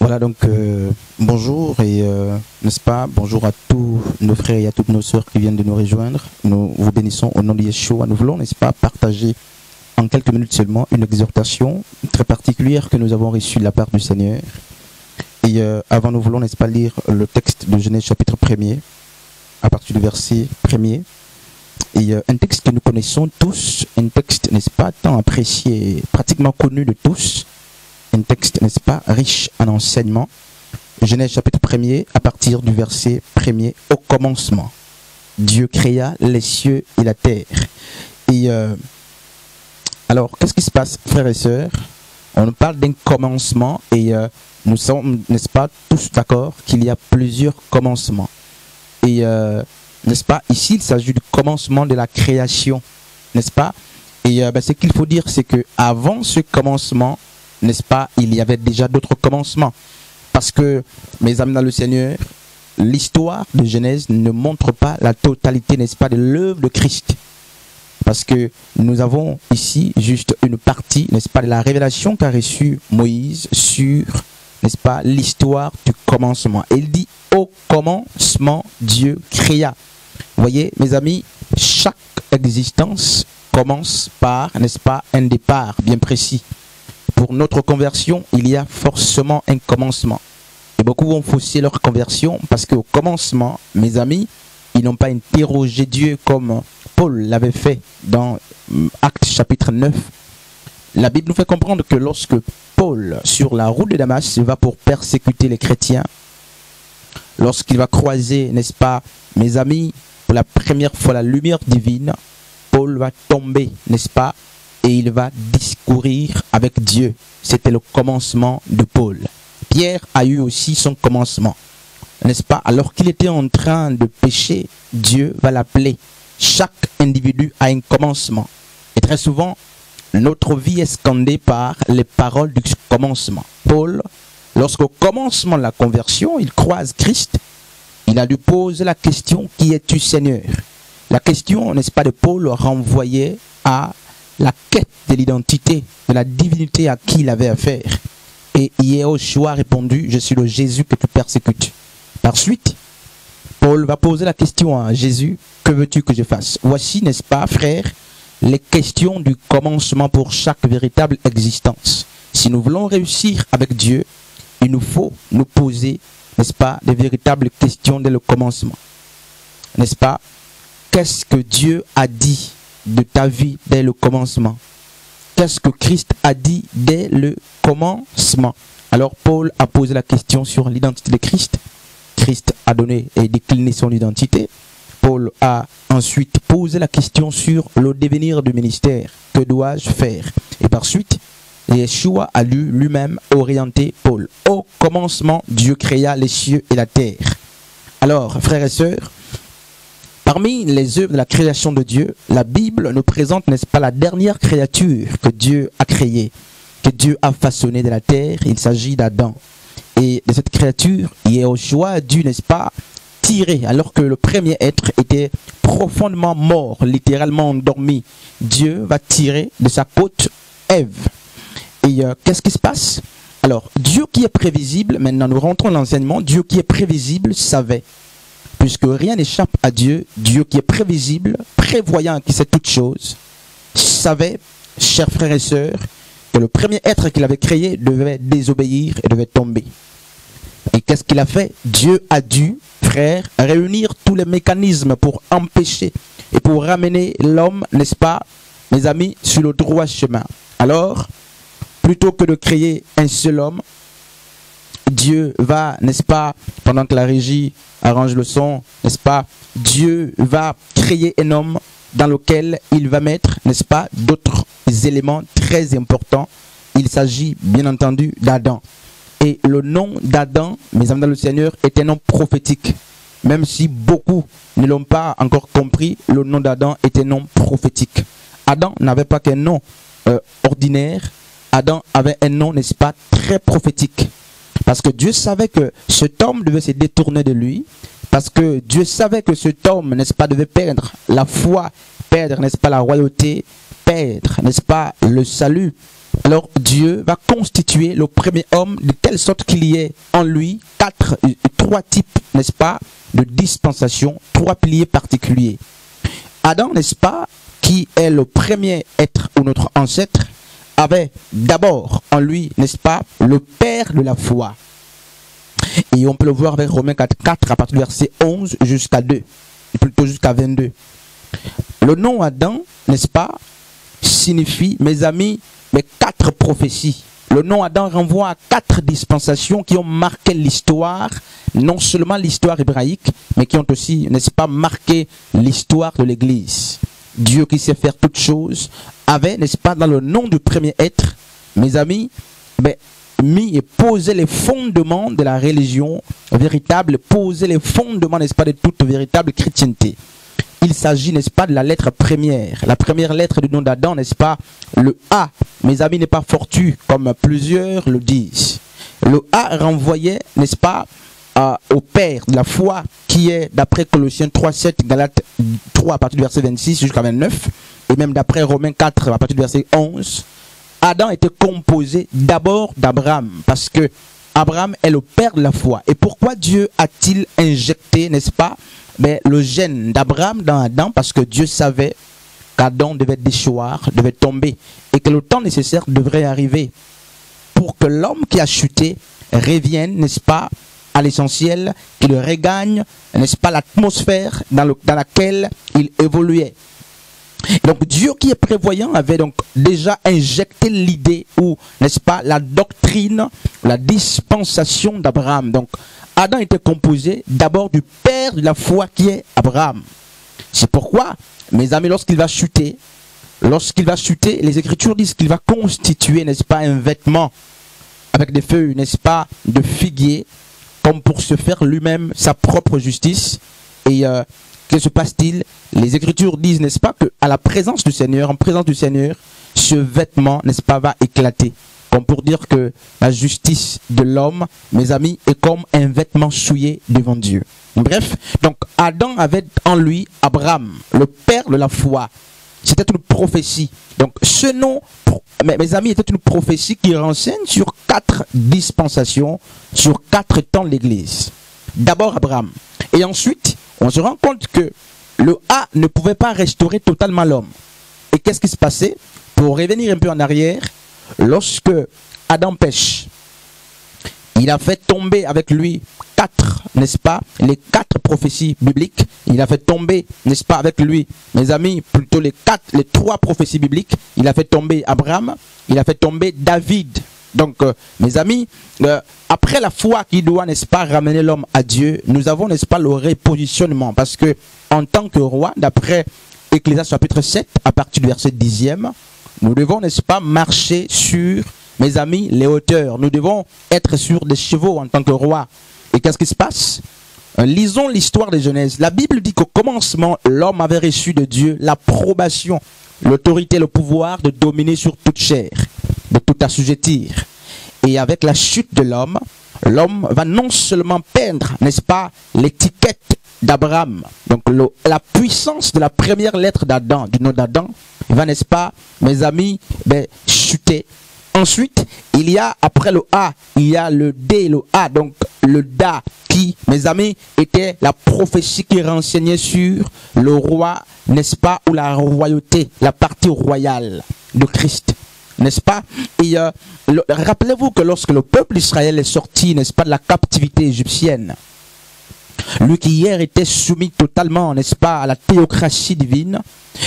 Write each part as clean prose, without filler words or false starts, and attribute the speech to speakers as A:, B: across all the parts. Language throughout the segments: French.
A: Voilà donc bonjour et n'est-ce pas, bonjour à tous nos frères et à toutes nos sœurs qui viennent de nous rejoindre. Nous vous bénissons au nom de Yeshua. Nous voulons, n'est-ce pas, partager en quelques minutes seulement une exhortation très particulière que nous avons reçue de la part du Seigneur. Et avant nous voulons, n'est-ce pas, lire le texte de Genèse chapitre 1er à partir du verset 1er. Et un texte que nous connaissons tous, un texte, n'est-ce pas, tant apprécié, pratiquement connu de tous. Un texte, n'est-ce pas, riche en enseignements. Genèse chapitre 1er, à partir du verset 1er. Au commencement, Dieu créa les cieux et la terre. Et alors, qu'est-ce qui se passe, frères et sœurs? On nous parle d'un commencement et nous sommes, n'est-ce pas, tous d'accord qu'il y a plusieurs commencements. Et n'est-ce pas, ici, il s'agit du commencement de la création, n'est-ce pas? Et ce qu'il faut dire, c'est que avant ce commencement, n'est-ce pas, il y avait déjà d'autres commencements. Parce que, mes amis dans le Seigneur, l'histoire de Genèse ne montre pas la totalité, n'est-ce pas, de l'œuvre de Christ. Parce que nous avons ici juste une partie, n'est-ce pas, de la révélation qu'a reçue Moïse sur, n'est-ce pas, l'histoire du commencement. Et il dit, au commencement, Dieu créa. Vous voyez, mes amis, chaque existence commence par, n'est-ce pas, un départ bien précis. Pour notre conversion, il y a forcément un commencement. Et beaucoup vont fausser leur conversion parce qu'au commencement, mes amis, ils n'ont pas interrogé Dieu comme Paul l'avait fait dans Actes chapitre 9. La Bible nous fait comprendre que lorsque Paul, sur la route de Damas, va pour persécuter les chrétiens, lorsqu'il va croiser, n'est-ce pas, mes amis, pour la première fois la lumière divine, Paul va tomber, n'est-ce pas, et il va discourir avec Dieu. C'était le commencement de Paul. Pierre a eu aussi son commencement, n'est-ce pas? Alors qu'il était en train de pécher, Dieu va l'appeler. Chaque individu a un commencement. Et très souvent, notre vie est scandée par les paroles du commencement. Paul, lorsqu'au commencement de la conversion, il croise Christ, il a dû poser la question, qui es-tu, Seigneur? La question, n'est-ce pas, de Paul renvoyait à la quête de l'identité, de la divinité à qui il avait affaire. Et Yeshua a répondu, je suis le Jésus que tu persécutes. Par suite, Paul va poser la question à Jésus, que veux-tu que je fasse? Voici, n'est-ce pas, frère, les questions du commencement pour chaque véritable existence. Si nous voulons réussir avec Dieu, il nous faut nous poser, n'est-ce pas, des véritables questions dès le commencement. N'est-ce pas? Qu'est-ce que Dieu a dit de ta vie dès le commencement? Qu'est-ce que Christ a dit dès le commencement? Alors Paul a posé la question sur l'identité de Christ. Christ a donné et décliné son identité. Paul a ensuite posé la question sur le devenir du ministère. Que dois-je faire? Et par suite, Yeshua a lui-même orienté Paul. Au commencement, Dieu créa les cieux et la terre. Alors, frères et sœurs, parmi les œuvres de la création de Dieu, la Bible nous présente, n'est-ce pas, la dernière créature que Dieu a créée, que Dieu a façonnée de la terre. Il s'agit d'Adam. Et de cette créature, Yeshua a dû, n'est-ce pas, tirer, alors que le premier être était profondément mort, littéralement endormi. Dieu va tirer de sa côte Ève. Et qu'est-ce qui se passe? Alors, Dieu qui est prévisible, maintenant nous rentrons dans l'enseignement, Dieu qui est prévisible savait. Puisque rien n'échappe à Dieu, Dieu qui est prévisible, prévoyant qui sait toutes choses, savait, chers frères et sœurs, que le premier être qu'il avait créé devait désobéir et devait tomber. Et qu'est-ce qu'il a fait? Dieu a dû, frères, réunir tous les mécanismes pour empêcher et pour ramener l'homme, n'est-ce pas, mes amis, sur le droit chemin. Alors, plutôt que de créer un seul homme, Dieu va, n'est-ce pas, pendant que la régie arrange le son, n'est-ce pas, Dieu va créer un homme dans lequel il va mettre, n'est-ce pas, d'autres éléments très importants. Il s'agit, bien entendu, d'Adam. Et le nom d'Adam, mes amis dans le Seigneur, est un nom prophétique. Même si beaucoup ne l'ont pas encore compris, le nom d'Adam est un nom prophétique. Adam n'avait pas qu'un nom ordinaire. Adam avait un nom, n'est-ce pas, très prophétique. Parce que Dieu savait que cet homme devait se détourner de lui. Parce que Dieu savait que cet homme, n'est-ce pas, devait perdre la foi, perdre, n'est-ce pas, la royauté, perdre, n'est-ce pas, le salut. alors Dieu va constituer le premier homme de telle sorte qu'il y ait en lui trois types, n'est-ce pas, de dispensation, trois piliers particuliers. Adam, n'est-ce pas, qui est le premier être ou notre ancêtre, avait d'abord en lui, n'est-ce pas, le père de la foi. Et on peut le voir avec Romains 4 à partir du verset 11 jusqu'à 2, et plutôt jusqu'à 22. Le nom Adam, n'est-ce pas, signifie, mes amis, mes 4 prophéties. Le nom Adam renvoie à 4 dispensations qui ont marqué l'histoire, non seulement l'histoire hébraïque, mais qui ont aussi, n'est-ce pas, marqué l'histoire de l'Église. Dieu qui sait faire toutes choses avait, n'est-ce pas, dans le nom du premier être, mes amis, mis et posé les fondements de la religion véritable, posé les fondements, n'est-ce pas, de toute véritable chrétienté. Il s'agit, n'est-ce pas, de la lettre première. La première lettre du nom d'Adam, n'est-ce pas, le A. Mes amis, n'est pas fortuit, comme plusieurs le disent. Le A renvoyait, n'est-ce pas, au Père de la foi, qui est, d'après Colossiens 3:7, Galates 3 à partir du verset 26 jusqu'à 29, et même d'après Romains 4 à partir du verset 11, Adam était composé d'abord d'Abraham, parce que Abraham est le père de la foi. Et pourquoi Dieu a-t-il injecté, n'est-ce pas, le gène d'Abraham dans Adam? Parce que Dieu savait qu'Adam devait déchoir, devait tomber, et que le temps nécessaire devrait arriver pour que l'homme qui a chuté revienne, n'est-ce pas, à l'essentiel, qu'il regagne, n'est-ce pas, l'atmosphère dans laquelle il évoluait. Donc Dieu qui est prévoyant avait donc déjà injecté l'idée ou, n'est-ce pas, la doctrine, la dispensation d'Abraham. Donc Adam était composé d'abord du père de la foi qui est Abraham. C'est pourquoi, mes amis, lorsqu'il va chuter, les Écritures disent qu'il va constituer, n'est-ce pas, un vêtement avec des feuilles, n'est-ce pas, de figuier, comme pour se faire lui-même sa propre justice. Et que se passe-t-il? Les Écritures disent, n'est-ce pas, qu'à la présence du Seigneur, en présence du Seigneur, ce vêtement, n'est-ce pas, va éclater. Comme pour dire que la justice de l'homme, mes amis, est comme un vêtement souillé devant Dieu. Bref, donc Adam avait en lui Abraham, le père de la foi. C'était une prophétie. Donc ce nom, mes amis, était une prophétie qui renseigne sur 4 dispensations, sur 4 temps de l'Église. D'abord Abraham. Et ensuite, on se rend compte que le A ne pouvait pas restaurer totalement l'homme. Et qu'est-ce qui se passait? Pour revenir un peu en arrière, lorsque Adam pêche, il a fait tomber avec lui 4, n'est-ce pas, les 4 prophéties bibliques. Il a fait tomber, n'est-ce pas, avec lui, mes amis, plutôt les 3 prophéties bibliques. Il a fait tomber Abraham, il a fait tomber David. Donc, mes amis, après la foi qui doit, n'est-ce pas, ramener l'homme à Dieu, nous avons, n'est-ce pas, le repositionnement. Parce que, en tant que roi, d'après Ecclésiaste chapitre 7, à partir du verset 10e, nous devons, n'est-ce pas, marcher sur, mes amis, les hauteurs. Nous devons être sur des chevaux en tant que roi. Et qu'est-ce qui se passe? Lisons l'histoire de Genèse. La Bible dit qu'au commencement, l'homme avait reçu de Dieu l'approbation, l'autorité, le pouvoir de dominer sur toute chair, de tout assujettir. Et avec la chute de l'homme, l'homme va non seulement peindre, n'est-ce pas, l'étiquette d'Abraham. Donc la puissance de la première lettre d'Adam, du nom d'Adam, va, n'est-ce pas, mes amis, chuter. Ensuite, il y a, après le A, il y a le D, le A, donc le Da, qui, mes amis, était la prophétie qui renseignait sur le roi, n'est-ce pas, ou la royauté, la partie royale de Christ, n'est-ce pas? Et rappelez-vous que lorsque le peuple d'Israël est sorti, n'est-ce pas, de la captivité égyptienne, lui qui hier était soumis totalement, n'est-ce pas, à la théocratie divine,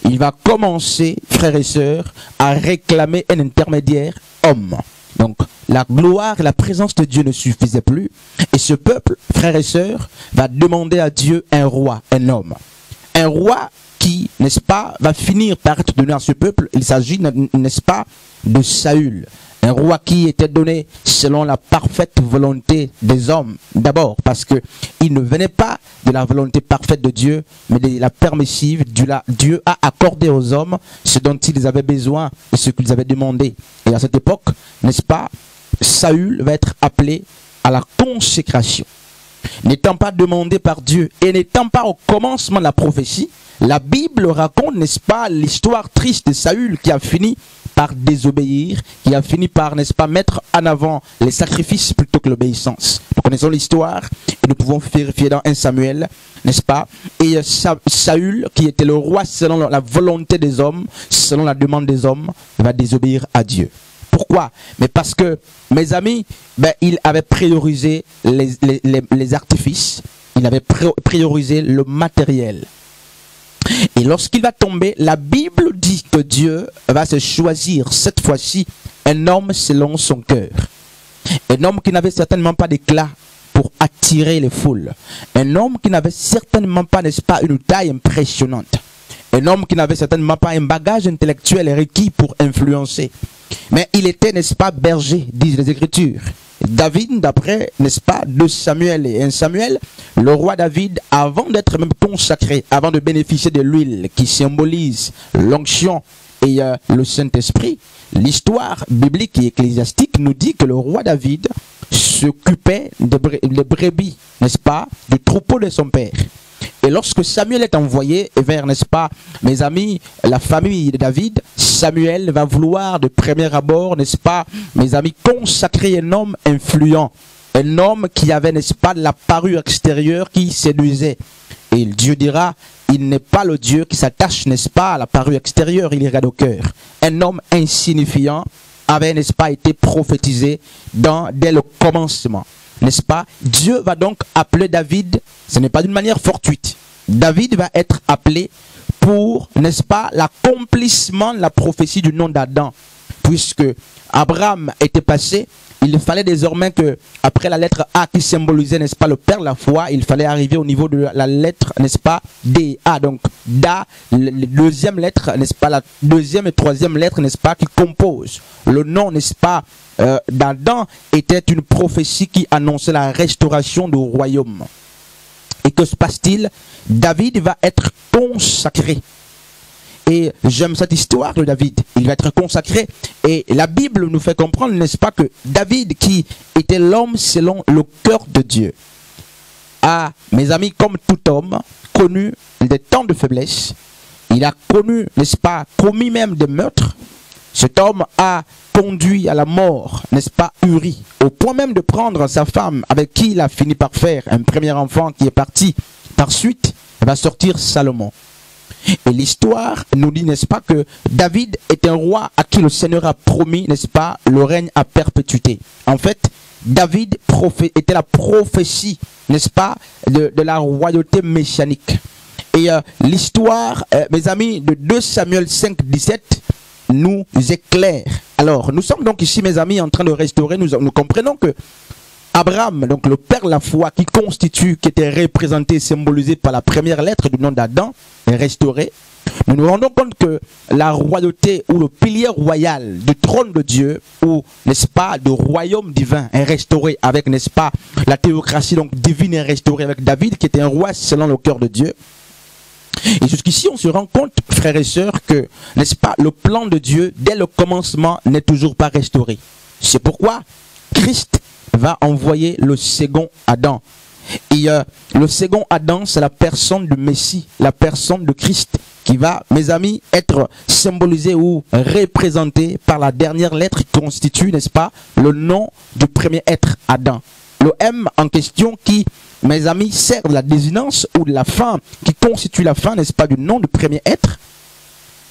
A: il va commencer, frères et sœurs, à réclamer un intermédiaire homme. Donc, la gloire et la présence de Dieu ne suffisaient plus. Et ce peuple, frères et sœurs, va demander à Dieu un roi, un homme. Un roi qui, n'est-ce pas, va finir par être donné à ce peuple. Il s'agit, n'est-ce pas, de Saül. Un roi qui était donné selon la parfaite volonté des hommes. D'abord, parce que il ne venait pas de la volonté parfaite de Dieu, mais de la permissive. Dieu a accordé aux hommes ce dont ils avaient besoin et ce qu'ils avaient demandé. Et à cette époque, n'est-ce pas, Saül va être appelé à la consécration. N'étant pas demandé par Dieu et n'étant pas au commencement de la prophétie, la Bible raconte, n'est-ce pas, l'histoire triste de Saül qui a fini par désobéir, qui a fini par, n'est-ce pas, mettre en avant les sacrifices plutôt que l'obéissance. Nous connaissons l'histoire et nous pouvons vérifier dans 1 Samuel, n'est-ce pas? Et Saül, qui était le roi selon la volonté des hommes, selon la demande des hommes, va désobéir à Dieu. Pourquoi? Mais parce que, mes amis, il avait priorisé les artifices, il avait priorisé le matériel. Et lorsqu'il va tomber, la Bible dit que Dieu va se choisir cette fois-ci un homme selon son cœur. Un homme qui n'avait certainement pas d'éclat pour attirer les foules. Un homme qui n'avait certainement pas, n'est-ce pas, une taille impressionnante. Un homme qui n'avait certainement pas un bagage intellectuel requis pour influencer. Mais il était, n'est-ce pas, berger, disent les Écritures. David, d'après, n'est-ce pas, 2 Samuel et 1 Samuel, le roi David, avant d'être même consacré, avant de bénéficier de l'huile qui symbolise l'onction et le Saint-Esprit, l'histoire biblique et ecclésiastique nous dit que le roi David s'occupait des brebis, n'est-ce pas, du troupeau de son père. Et lorsque Samuel est envoyé vers, n'est-ce pas, mes amis, la famille de David, Samuel va vouloir de premier abord, n'est-ce pas, mes amis, consacrer un homme influent, un homme qui avait, n'est-ce pas, la parure extérieure qui séduisait. Et Dieu dira, il n'est pas le Dieu qui s'attache, n'est-ce pas, à la parure extérieure, il regarde au cœur. Un homme insignifiant avait, n'est-ce pas, été prophétisé dès le commencement. N'est-ce pas? Dieu va donc appeler David, ce n'est pas d'une manière fortuite. David va être appelé pour, n'est-ce pas, l'accomplissement de la prophétie du nom d'Adam. Puisque Abraham était passé, il fallait désormais que, après la lettre A qui symbolisait, n'est-ce pas, le père de la foi, il fallait arriver au niveau de la lettre, n'est-ce pas, D, A. Donc, Da, la deuxième lettre, n'est-ce pas, la deuxième et troisième lettre, n'est-ce pas, qui composent le nom, n'est-ce pas, d'Adam, était une prophétie qui annonçait la restauration du royaume. Et que se passe-t-il? David va être consacré. Et j'aime cette histoire de David. Il va être consacré. Et la Bible nous fait comprendre, n'est-ce pas, que David, qui était l'homme selon le cœur de Dieu, a, mes amis, comme tout homme, connu des temps de faiblesse. Il a connu, n'est-ce pas, commis même des meurtres. Cet homme a conduit à la mort, n'est-ce pas, Uri, au point même de prendre sa femme, avec qui il a fini par faire un premier enfant qui est parti. Par suite, va sortir Salomon. Et l'histoire nous dit, n'est-ce pas, que David est un roi à qui le Seigneur a promis, n'est-ce pas, le règne à perpétuité. En fait, David était la prophétie, n'est-ce pas, de la royauté messianique. Et l'histoire, mes amis, de 2 Samuel 5, 17, nous éclaire. Alors, nous sommes donc ici, mes amis, en train de restaurer, nous comprenons que Abraham, donc le père de la foi, qui était représenté, symbolisé par la première lettre du nom d'Adam, est restauré. Nous nous rendons compte que la royauté ou le pilier royal du trône de Dieu, ou, n'est-ce pas, du royaume divin est restauré avec, n'est-ce pas, la théocratie donc divine est restaurée avec David, qui était un roi selon le cœur de Dieu. Et jusqu'ici, on se rend compte, frères et sœurs, que, n'est-ce pas, le plan de Dieu, dès le commencement, n'est toujours pas restauré. C'est pourquoi Christ va envoyer le second Adam. Et le second Adam, c'est la personne du Messie, la personne de Christ, qui va, mes amis, être symbolisé ou représenté par la dernière lettre qui constitue, n'est-ce pas, le nom du premier être, Adam. Le M en question qui, mes amis, sert de la désinence ou de la fin, qui constitue la fin, n'est-ce pas, du nom du premier être,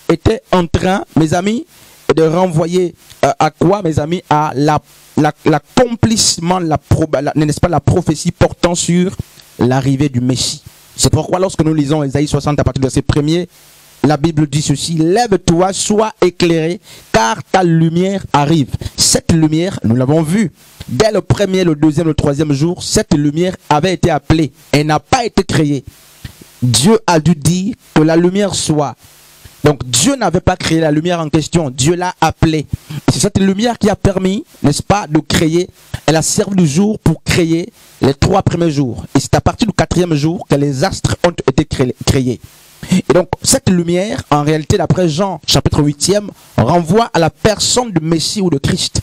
A: était en train, mes amis, de renvoyer à quoi, mes amis, à l'accomplissement, n'est-ce pas, la prophétie portant sur l'arrivée du Messie. C'est pourquoi lorsque nous lisons Ésaïe 60 à partir de verset 1er, la Bible dit ceci: lève-toi, sois éclairé, car ta lumière arrive. Cette lumière, nous l'avons vue, dès le premier, le deuxième, le troisième jour, cette lumière avait été appelée et n'a pas été créée. Dieu a dû dire que la lumière soit. Donc Dieu n'avait pas créé la lumière en question, Dieu l'a appelée. C'est cette lumière qui a permis, n'est-ce pas, de créer. Elle a servi du jour pour créer les 3 premiers jours. Et c'est à partir du 4e jour que les astres ont été créés. Et donc cette lumière, en réalité, d'après Jean chapitre 8e, renvoie à la personne du Messie ou de Christ.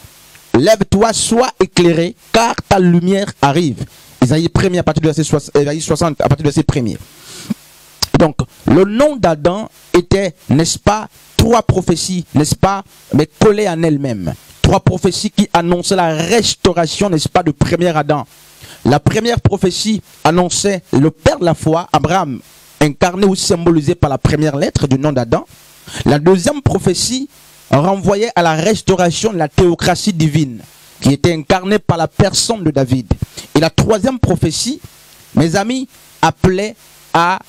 A: Lève-toi, sois éclairé, car ta lumière arrive. Ésaïe 1er à partir de verset 60 à partir de verset 1er. Donc, le nom d'Adam était, n'est-ce pas, trois prophéties, n'est-ce pas, mais collées en elles-mêmes. Trois prophéties qui annonçaient la restauration, n'est-ce pas, du premier Adam. La première prophétie annonçait le père de la foi, Abraham, incarné ou symbolisé par la première lettre du nom d'Adam. La deuxième prophétie renvoyait à la restauration de la théocratie divine, qui était incarnée par la personne de David. Et la troisième prophétie, mes amis, appelait à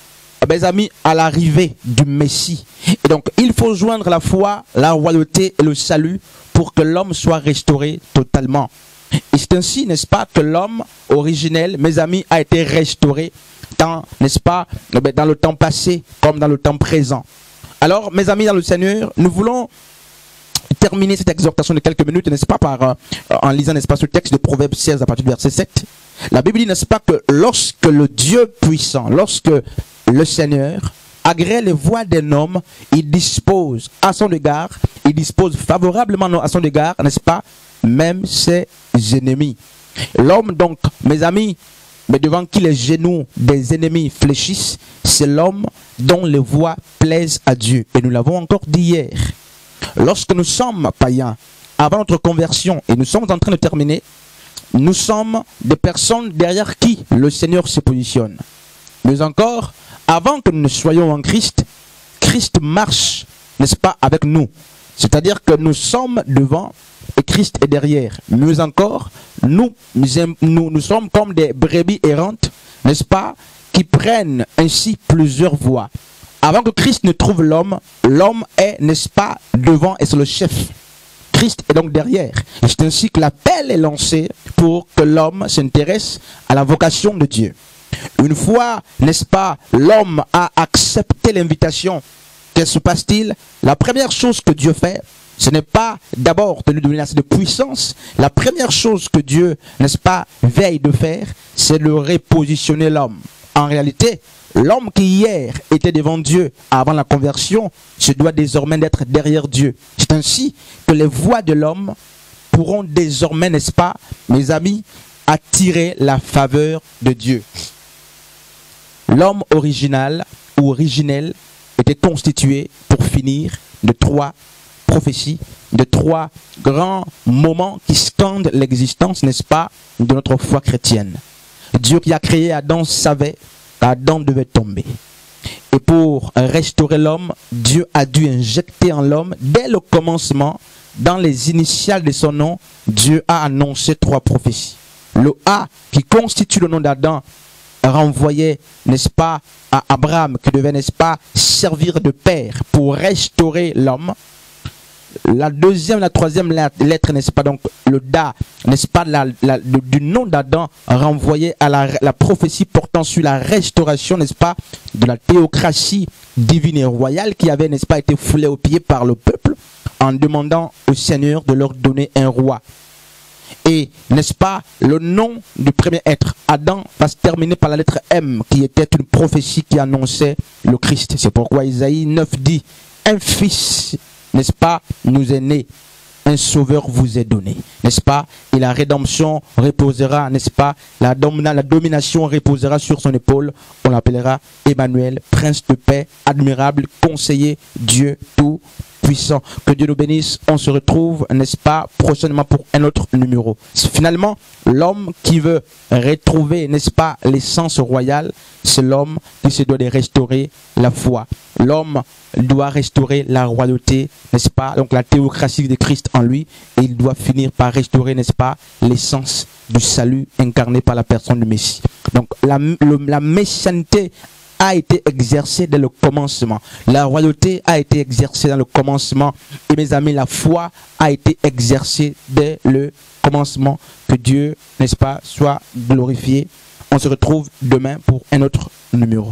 A: l'arrivée du Messie. Et donc, il faut joindre la foi, la royauté et le salut pour que l'homme soit restauré totalement. Et c'est ainsi, n'est-ce pas, que l'homme originel, mes amis, a été restauré, tant, n'est-ce pas, dans le temps passé comme dans le temps présent. Alors, mes amis dans le Seigneur, nous voulons terminer cette exhortation de quelques minutes, n'est-ce pas, en lisant, n'est-ce pas, ce texte de Proverbe 16 à partir du verset 7. La Bible dit, n'est-ce pas, que lorsque le Dieu puissant, lorsque le Seigneur agrée les voies d'un homme, il dispose à son égard, il dispose favorablement à son égard, n'est-ce pas, même ses ennemis. L'homme donc, mes amis, mais devant qui les genoux des ennemis fléchissent, c'est l'homme dont les voies plaisent à Dieu. Et nous l'avons encore dit hier. Lorsque nous sommes païens, avant notre conversion, et nous sommes en train de terminer, nous sommes des personnes derrière qui le Seigneur se positionne. Mais encore, avant que nous ne soyons en Christ, Christ marche, n'est-ce pas, avec nous. C'est-à-dire que nous sommes devant et Christ est derrière. Mieux encore, nous sommes comme des brebis errantes, n'est-ce pas, qui prennent ainsi plusieurs voies. Avant que Christ ne trouve l'homme, l'homme est, n'est-ce pas, devant et c'est le chef. Christ est donc derrière. Et c'est ainsi que l'appel est lancé pour que l'homme s'intéresse à la vocation de Dieu. Une fois, n'est-ce pas, l'homme a accepté l'invitation, qu'est-ce qui se passe-t-il? La première chose que Dieu fait, ce n'est pas d'abord de lui donner assez de puissance. La première chose que Dieu, n'est-ce pas, veille de faire, c'est de repositionner l'homme. En réalité, l'homme qui hier était devant Dieu avant la conversion, se doit désormais d'être derrière Dieu. C'est ainsi que les voies de l'homme pourront désormais, n'est-ce pas, mes amis, attirer la faveur de Dieu. L'homme original ou originel était constitué, pour finir, de trois prophéties, de trois grands moments qui scandent l'existence, n'est-ce pas, de notre foi chrétienne. Dieu qui a créé Adam savait qu'Adam devait tomber. Et pour restaurer l'homme, Dieu a dû injecter en l'homme, dès le commencement, dans les initiales de son nom, Dieu a annoncé trois prophéties. Le A, qui constitue le nom d'Adam, renvoyait, n'est-ce pas, à Abraham, qui devait, n'est-ce pas, servir de père pour restaurer l'homme. La deuxième, la troisième lettre, n'est-ce pas, donc le Da, n'est-ce pas, du nom d'Adam renvoyait à la prophétie portant sur la restauration, n'est-ce pas, de la théocratie divine et royale qui avait, n'est-ce pas, été foulée aux pieds par le peuple en demandant au Seigneur de leur donner un roi. Et, n'est-ce pas, le nom du premier être, Adam, va se terminer par la lettre M, qui était une prophétie qui annonçait le Christ. C'est pourquoi Isaïe 9 dit, un fils, n'est-ce pas, nous est né, un sauveur vous est donné, n'est-ce pas, et la rédemption reposera, n'est-ce pas, la domination reposera sur son épaule, on l'appellera Emmanuel, prince de paix, admirable, conseiller, Dieu tout puissant. Que Dieu nous bénisse. On se retrouve, n'est-ce pas, prochainement pour un autre numéro. Finalement, l'homme qui veut retrouver, n'est-ce pas, l'essence royale, c'est l'homme qui se doit de restaurer la foi. L'homme doit restaurer la royauté, n'est-ce pas, donc la théocratie de Christ en lui, et il doit finir par restaurer, n'est-ce pas, l'essence du salut incarné par la personne du Messie. Donc la messianité a été exercée dès le commencement. La royauté a été exercée dans le commencement. Et mes amis, la foi a été exercée dès le commencement. Que Dieu, n'est-ce pas, soit glorifié. On se retrouve demain pour un autre numéro.